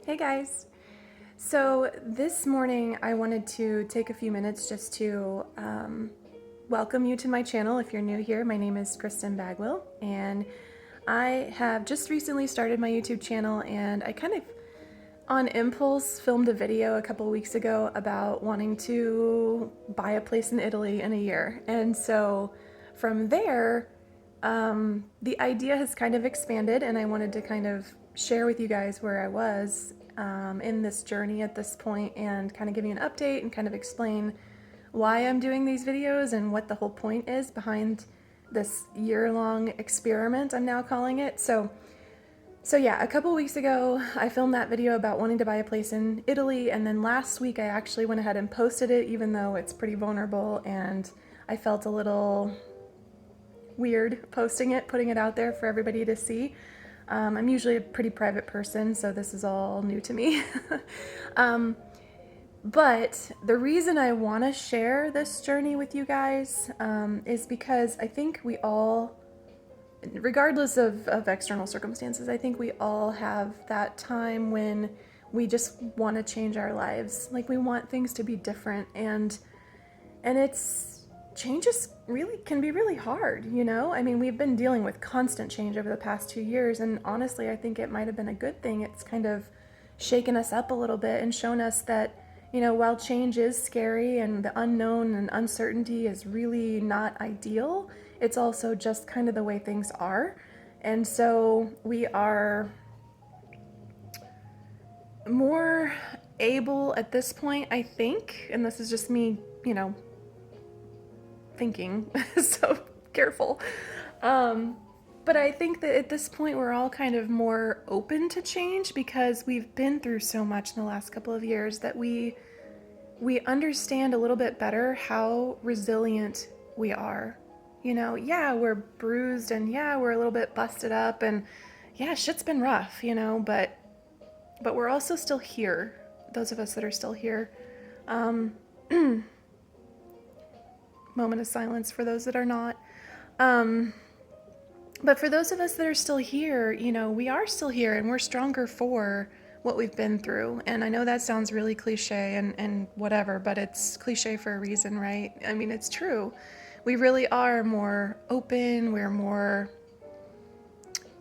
Hey guys. So this morning I wanted to take a few minutes just to welcome you to my channel. If you're new here, my name is Kristen Bagwell, and I have just recently started my YouTube channel, and I kind of on impulse filmed a video a couple weeks ago about wanting to buy a place in Italy in a year. And so from there, the idea has kind of expanded, and I wanted to kind of share with you guys where I was in this journey at this point and kind of give you an update and kind of explain why I'm doing these videos and what the whole point is behind this year-long experiment, I'm now calling it. So yeah, a couple weeks ago, I filmed that video about wanting to buy a place in Italy, and then last week I actually went ahead and posted it, even though it's pretty vulnerable, and I felt a little weird posting it, putting it out there for everybody to see. I'm usually a pretty private person, so this is all new to me. But the reason I want to share this journey with you guys is because I think we all, regardless of external circumstances, I think we all have that time when we just want to change our lives. Like, we want things to be different, and it's changes really can be really hard, you know? I mean, we've been dealing with constant change over the past 2 years, and honestly, I think it might have been a good thing. It's kind of shaken us up a little bit and shown us that, you know, while change is scary and the unknown and uncertainty is really not ideal, it's also just kind of the way things are. And so we are more able at this point, I think, and this is just me, you know, thinking, so careful. But I think that at this point we're all kind of more open to change because we've been through so much in the last couple of years that we understand a little bit better how resilient we are. You know, yeah, we're bruised, and yeah, we're a little bit busted up, and yeah, shit's been rough, you know, but we're also still here. Those of us that are still here. Moment of silence for those that are not. But for those of us that are still here, you know, we are still here, and we're stronger for what we've been through. And I know that sounds really cliche and whatever, but it's cliche for a reason, right? I mean, it's true. We really are more open, we're more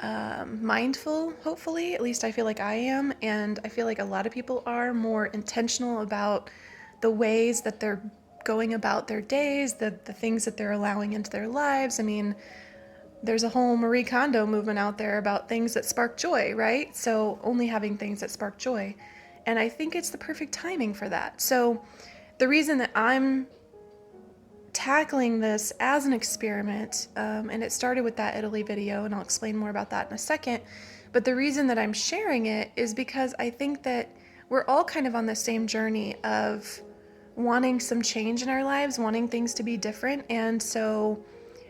mindful, hopefully. At least I feel like I am, and I feel like a lot of people are more intentional about the ways that they're going about their days, the things that they're allowing into their lives. I mean, there's a whole Marie Kondo movement out there about things that spark joy, right? So only having things that spark joy. And I think it's the perfect timing for that. So the reason that I'm tackling this as an experiment, and it started with that Italy video, and I'll explain more about that in a second, but the reason that I'm sharing it is because I think that we're all kind of on the same journey of wanting some change in our lives, wanting things to be different, and so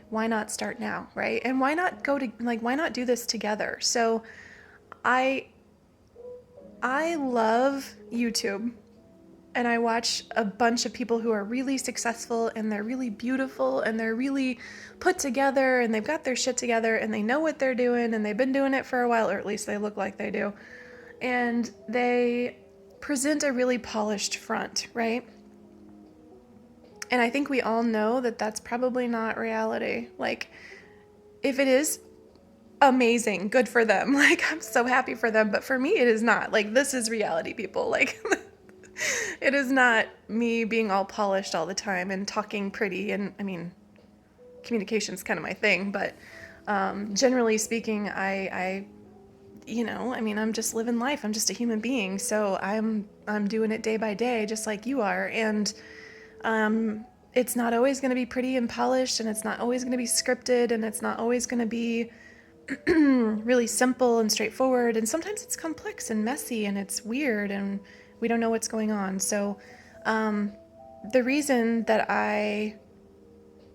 why not start now, right? And why not why not do this together? So I love YouTube, and I watch a bunch of people who are really successful, and they're really beautiful, and they're really put together, and they've got their shit together, and they know what they're doing, and they've been doing it for a while, or at least they look like they do. And they present a really polished front, right? And I think we all know that that's probably not reality. Like, if it is, amazing, good for them. Like, I'm so happy for them, but for me, it is not. Like, this is reality, people. Like, it is not me being all polished all the time and talking pretty. And I mean, communication's kind of my thing, but generally speaking, you know, I mean, I'm just living life. I'm just a human being, so I'm doing it day by day, just like you are. And it's not always going to be pretty and polished, and it's not always going to be scripted, and it's not always going to be really simple and straightforward. And sometimes it's complex and messy, and it's weird, and we don't know what's going on. So the reason that I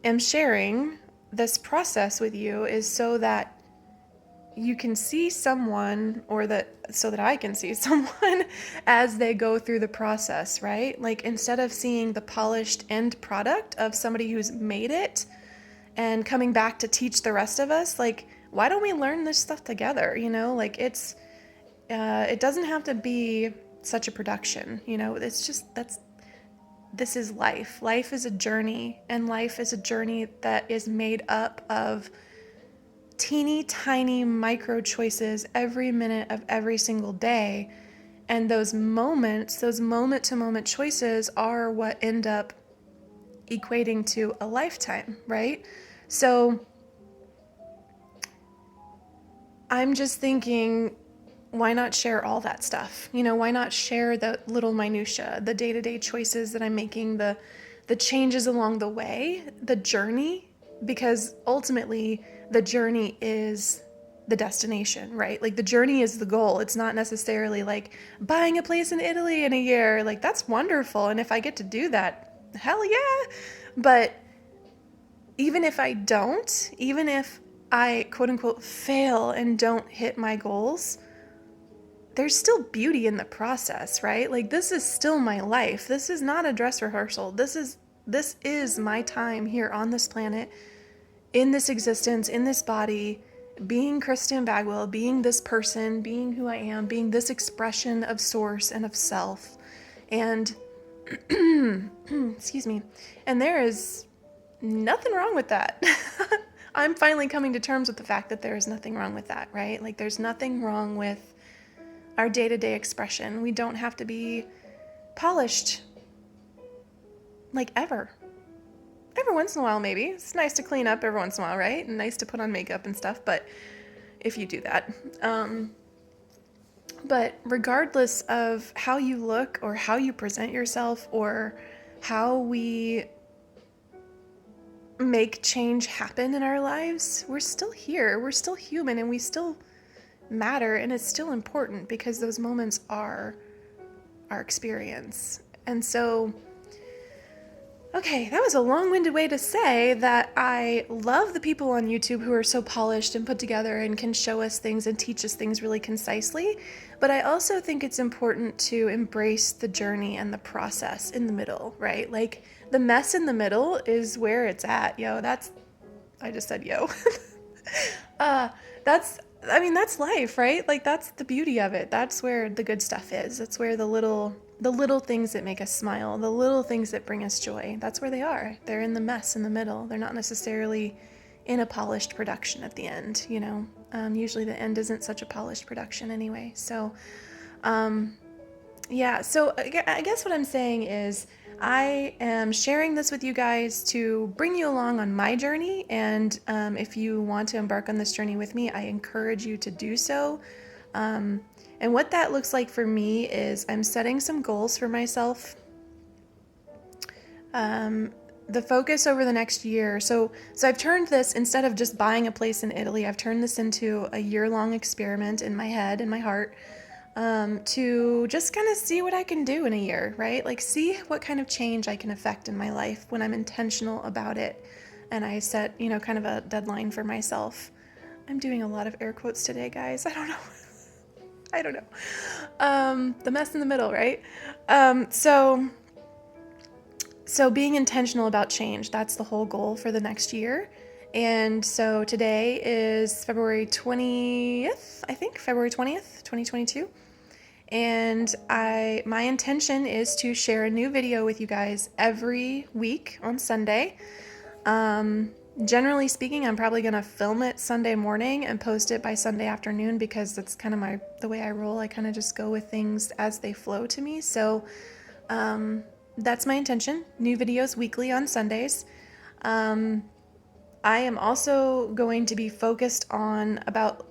am sharing this process with you is so that you can see someone, so that I can see someone as they go through the process, right? Like, instead of seeing the polished end product of somebody who's made it and coming back to teach the rest of us, like, why don't we learn this stuff together? You know, like, It doesn't have to be such a production, it's just this is life. Life is a journey, and life is a journey that is made up of teeny tiny micro choices every minute of every single day. And those moments, those moment to moment choices are what end up equating to a lifetime, right? So I'm just thinking, why not share all that stuff? Why not share the little minutia, the day-to-day choices that I'm making, the changes along the way, the journey, because ultimately the journey is the destination, right? Like the journey is the goal. It's not necessarily like buying a place in Italy in a year. Like that's wonderful. And if I get to do that, hell yeah. But even if I don't, even if I quote unquote fail and don't hit my goals, there's still beauty in the process, right? Like this is still my life. This is not a dress rehearsal. This is my time here on this planet, in this existence, in this body, being Kristen Bagwell, being this person, being who I am, being this expression of source and of self. And excuse me. And there is nothing wrong with that. I'm finally coming to terms with the fact that there is nothing wrong with that, right? Like there's nothing wrong with our day-to-day expression. We don't have to be polished like ever. Every once in a while, maybe. It's nice to clean up every once in a while, right? And nice to put on makeup and stuff, but if you do that. But regardless of how you look or how you present yourself or how we make change happen in our lives, we're still here. We're still human, and we still matter, and it's still important because those moments are our experience. And so, okay, that was a long-winded way to say that I love the people on YouTube who are so polished and put together and can show us things and teach us things really concisely, but I also think it's important to embrace the journey and the process in the middle, right? Like the mess in the middle is where it's at. I just said yo. That's life, right? Like that's the beauty of it. That's where the good stuff is. That's where the little things that make us smile, the little things that bring us joy. That's where they are. They're in the mess in the middle. They're not necessarily in a polished production at the end, Usually the end isn't such a polished production anyway. So, yeah. So I guess what I'm saying is I am sharing this with you guys to bring you along on my journey. And if you want to embark on this journey with me, I encourage you to do so. And what that looks like for me is I'm setting some goals for myself. The focus over the next year. So I've turned this, instead of just buying a place in Italy, I've turned this into a year-long experiment in my head and my heart. To just kind of see what I can do in a year, right? Like see what kind of change I can affect in my life when I'm intentional about it. And I set, kind of a deadline for myself. I'm doing a lot of air quotes today, guys. I don't know. I don't know. The mess in the middle, right? So being intentional about change, that's the whole goal for the next year. And so today is February 20th, 2022. And my intention is to share a new video with you guys every week on Sunday. Generally speaking, I'm probably going to film it Sunday morning and post it by Sunday afternoon because that's kind of the way I roll. I kind of just go with things as they flow to me. So that's my intention. New videos weekly on Sundays. I am also going to be focused on about,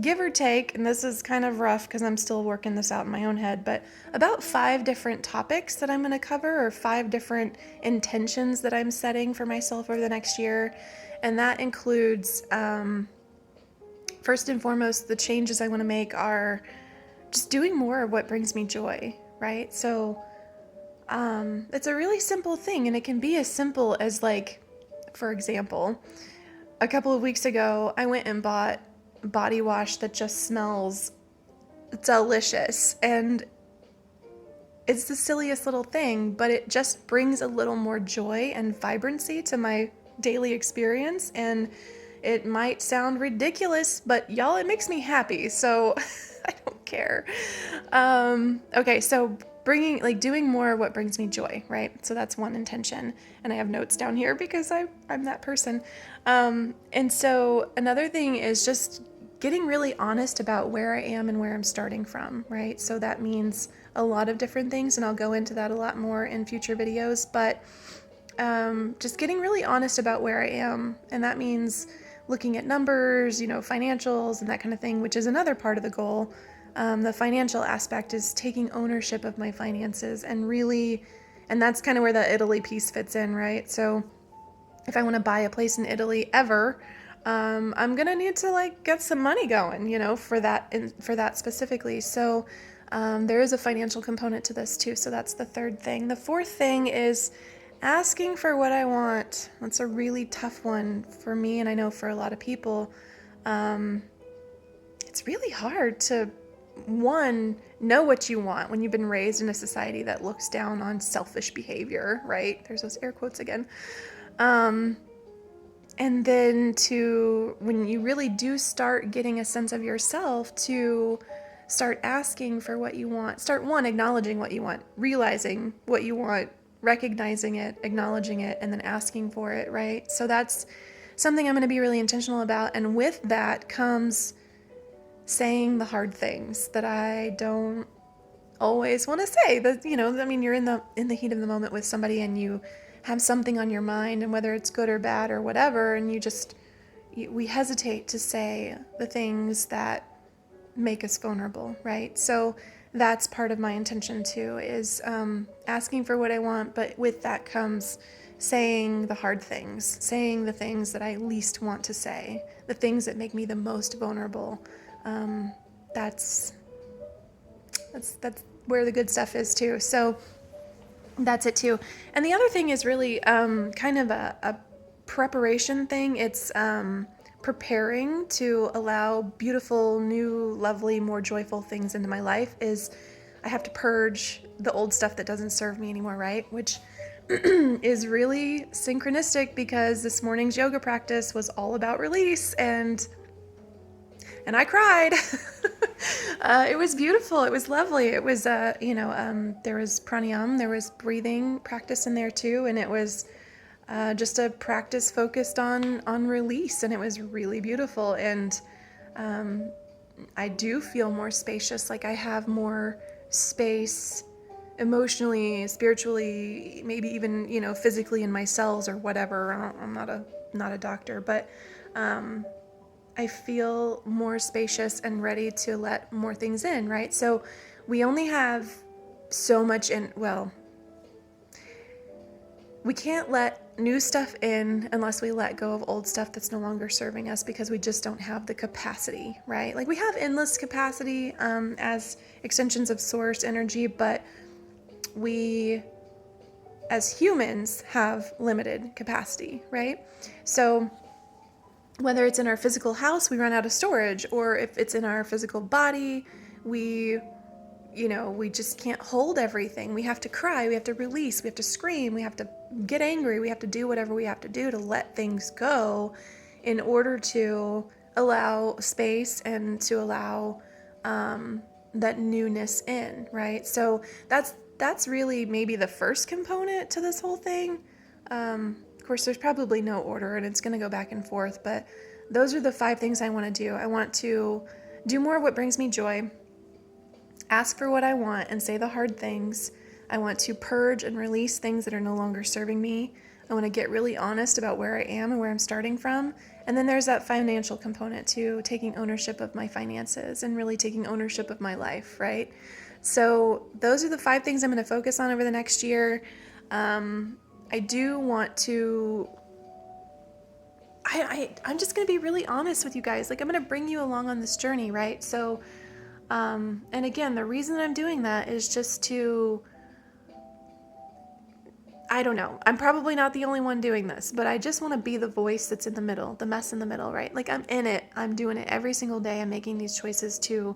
give or take, and this is kind of rough because I'm still working this out in my own head, but about 5 different topics that I'm going to cover, or 5 different intentions that I'm setting for myself over the next year. And that includes, first and foremost, the changes I want to make are just doing more of what brings me joy, right? So it's a really simple thing, and it can be as simple as, like, for example, a couple of weeks ago, I went and bought body wash that just smells delicious, and it's the silliest little thing, but it just brings a little more joy and vibrancy to my daily experience. And it might sound ridiculous, but y'all, it makes me happy. So I don't don't care. Okay, so doing more what brings me joy, right? So that's one intention. And I have notes down here because I'm that person. And so another thing is just getting really honest about where I am and where I'm starting from, right? So that means a lot of different things, and I'll go into that a lot more in future videos, but just getting really honest about where I am. And that means looking at numbers, financials and that kind of thing, which is another part of the goal. The financial aspect is taking ownership of my finances and that's kind of where the Italy piece fits in, right? So if I want to buy a place in Italy ever, I'm gonna need to get some money going, for that specifically. So there is a financial component to this too. So that's the third thing. The fourth thing is asking for what I want. That's a really tough one for me, and I know for a lot of people. It's really hard to, one, know what you want when you've been raised in a society that looks down on selfish behavior, right? There's those air quotes again. And then when you really do start getting a sense of yourself, to start asking for what you want. Start, one, acknowledging what you want, realizing what you want, recognizing it, acknowledging it, and then asking for it, right? So that's something I'm going to be really intentional about. And with that comes saying the hard things that I don't always want to say. That, you're in the heat of the moment with somebody and you have something on your mind, and whether it's good or bad or whatever, and we hesitate to say the things that make us vulnerable, right? So that's part of my intention too, is asking for what I want, but with that comes saying the hard things, saying the things that I least want to say, the things that make me the most vulnerable. That's where the good stuff is too. So that's it too. And the other thing is really kind of a preparation thing. It's preparing to allow beautiful, new, lovely, more joyful things into my life. Is I have to purge the old stuff that doesn't serve me anymore, right? Which is really synchronistic because this morning's yoga practice was all about release, and I cried. It was beautiful. It was lovely. It was, there was pranayama, there was breathing practice in there too, and it was just a practice focused on release, and it was really beautiful. And I do feel more spacious. Like I have more space emotionally, spiritually, maybe even, physically in my cells or whatever. I'm not a doctor, but I feel more spacious and ready to let more things in, right? So we only have so much we can't let new stuff in unless we let go of old stuff that's no longer serving us, because we just don't have the capacity, right? Like we have endless capacity as extensions of source energy, but we as humans have limited capacity, right? So whether it's in our physical house, we run out of storage, or if it's in our physical body, we just can't hold everything. We have to cry, we have to release, we have to scream, we have to get angry, we have to do whatever we have to do to let things go in order to allow space and to allow that newness in, right? So that's really maybe the first component to this whole thing. Of course, there's probably no order, and it's going to go back and forth, but those are the 5 things I want to do. I want to do more of what brings me joy, ask for what I want and say the hard things. I want to purge and release things that are no longer serving me. I want to get really honest about where I am and where I'm starting from. And then there's that financial component too, taking ownership of my finances and really taking ownership of my life, right? So those are the 5 things I'm going to focus on over the next year. I do want to, I'm just going to be really honest with you guys. Like I'm going to bring you along on this journey, right? So, and again, the reason I'm doing that is just to, I don't know, I'm probably not the only one doing this, but I just want to be the voice that's in the middle, the mess in the middle, right? Like I'm in it. I'm doing it every single day. I'm making these choices to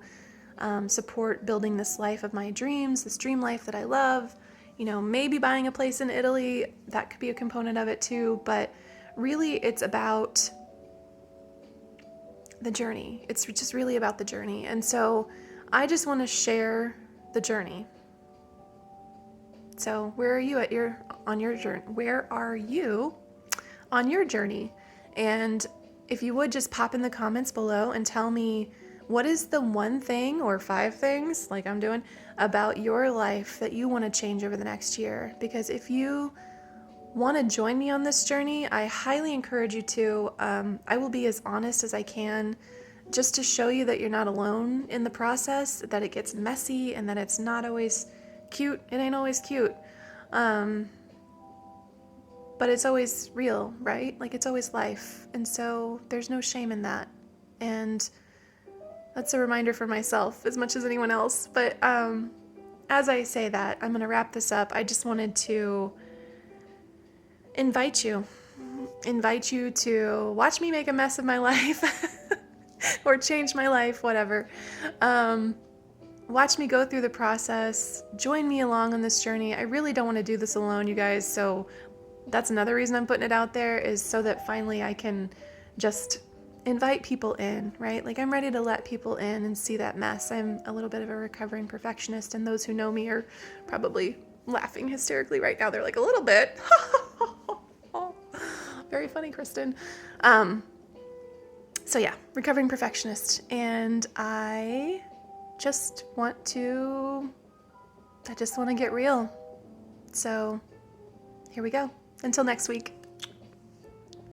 support building this life of my dreams, this dream life that I love. Maybe buying a place in Italy, that could be a component of it too, but really it's about the journey. It's just really about the journey. And so I just want to share the journey. So where are you on your journey? Where are you on your journey? And if you would just pop in the comments below and tell me, what is the one thing or 5 things, like I'm doing, about your life that you want to change over the next year? Because if you want to join me on this journey, I highly encourage you to. I will be as honest as I can, just to show you that you're not alone in the process, that it gets messy and that it's not always cute. It ain't always cute. But it's always real, right? Like, it's always life. And so there's no shame in that. And that's a reminder for myself as much as anyone else. But as I say that, I'm going to wrap this up. I just wanted to invite you to watch me make a mess of my life or change my life, whatever. Watch me go through the process. Join me along on this journey. I really don't want to do this alone, you guys. So that's another reason I'm putting it out there, is so that finally I can just invite people in, right? Like, I'm ready to let people in and see that mess. I'm a little bit of a recovering perfectionist, and those who know me are probably laughing hysterically right now. They're like, a little bit. Very funny, Kristen. So yeah, recovering perfectionist. And I just want to get real. So here we go. Until next week.